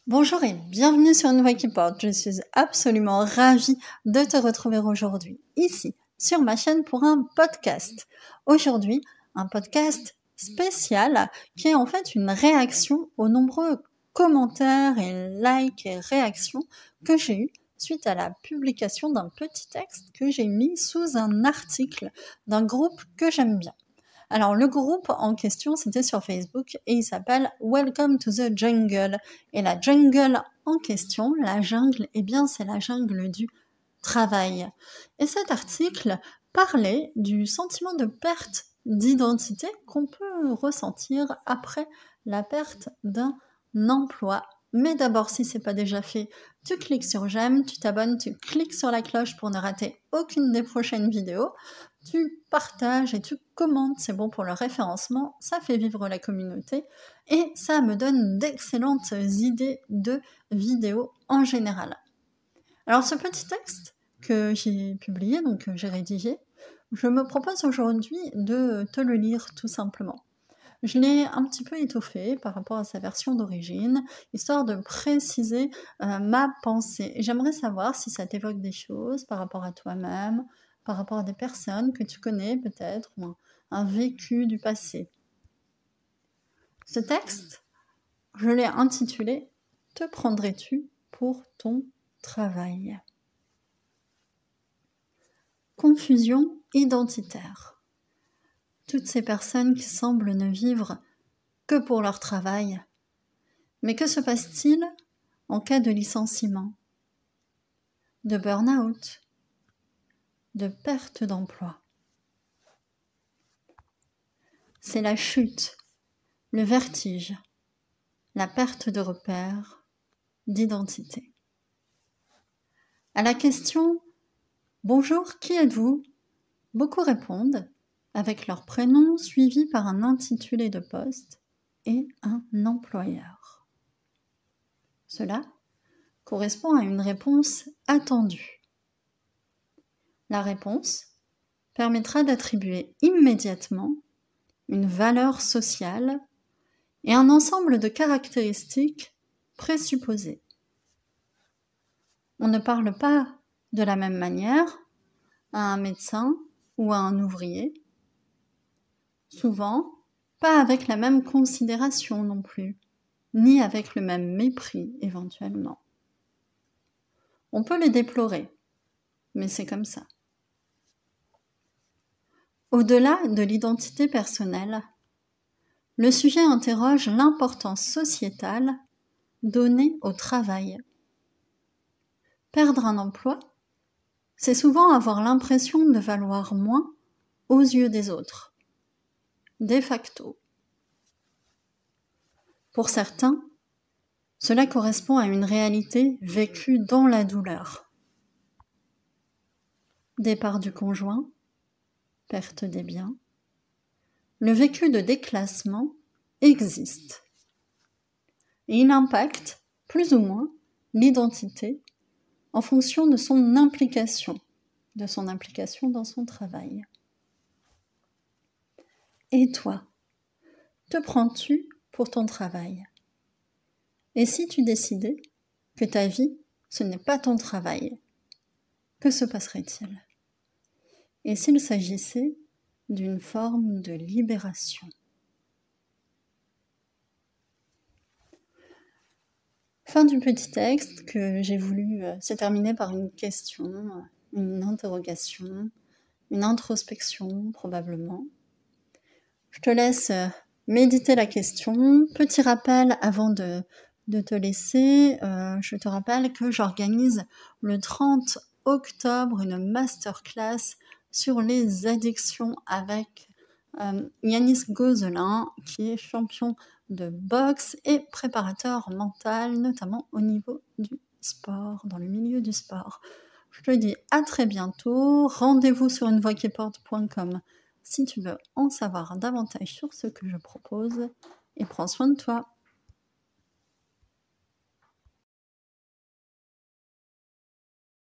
Bonjour et bienvenue sur Une Voix qui porte. Je suis absolument ravie de te retrouver aujourd'hui ici sur ma chaîne pour un podcast. Aujourd'hui, un podcast spécial qui est en fait une réaction aux nombreux commentaires et likes et réactions que j'ai eus suite à la publication d'un petit texte que j'ai mis sous un article d'un groupe que j'aime bien. Alors, le groupe en question, c'était sur Facebook et il s'appelle Welcome to the Jungle. Et la jungle en question, la jungle, eh bien, c'est la jungle du travail. Et cet article parlait du sentiment de perte d'identité qu'on peut ressentir après la perte d'un emploi. Mais d'abord, si c'est pas déjà fait, tu cliques sur j'aime, tu t'abonnes, tu cliques sur la cloche pour ne rater aucune des prochaines vidéos. Tu partages et tu commentes, c'est bon pour le référencement, ça fait vivre la communauté et ça me donne d'excellentes idées de vidéos en général. Alors ce petit texte que j'ai publié, donc que j'ai rédigé, je me propose aujourd'hui de te le lire tout simplement. Je l'ai un petit peu étoffé par rapport à sa version d'origine, histoire de préciser ma pensée. Et j'aimerais savoir si ça t'évoque des choses par rapport à toi-même, par rapport à des personnes que tu connais peut-être, ou un vécu du passé. Ce texte, je l'ai intitulé « Te prendrais-tu pour ton travail ?» Confusion identitaire. Toutes ces personnes qui semblent ne vivre que pour leur travail. Mais que se passe-t-il en cas de licenciement, de burn-out, de perte d'emploi? C'est la chute, le vertige, la perte de repères, d'identité. À la question « Bonjour, qui êtes-vous » beaucoup répondent avec leur prénom suivi par un intitulé de poste et un employeur. Cela correspond à une réponse attendue. La réponse permettra d'attribuer immédiatement une valeur sociale et un ensemble de caractéristiques présupposées. On ne parle pas de la même manière à un médecin ou à un ouvrier, souvent pas avec la même considération non plus, ni avec le même mépris éventuellement. On peut les déplorer, mais c'est comme ça. Au-delà de l'identité personnelle, le sujet interroge l'importance sociétale donnée au travail. Perdre un emploi, c'est souvent avoir l'impression de valoir moins aux yeux des autres, de facto. Pour certains, cela correspond à une réalité vécue dans la douleur. Départ du conjoint, perte des biens, le vécu de déclassement existe. Et il impacte, plus ou moins, l'identité en fonction de son implication dans son travail. Et toi, te prends-tu pour ton travail? Et si tu décidais que ta vie, ce n'est pas ton travail, que se passerait-il? Et s'il s'agissait d'une forme de libération? Fin du petit texte que j'ai voulu se terminer par une question, une interrogation, une introspection probablement. Je te laisse méditer la question. Petit rappel avant de te laisser, je te rappelle que j'organise le 30 octobre une masterclass sur les addictions avec Yanis Gauzelin, qui est champion de boxe et préparateur mental, notamment au niveau du sport, dans le milieu du sport. Je te dis à très bientôt. Rendez-vous sur unevoixquiporte.com si tu veux en savoir davantage sur ce que je propose. Et prends soin de toi.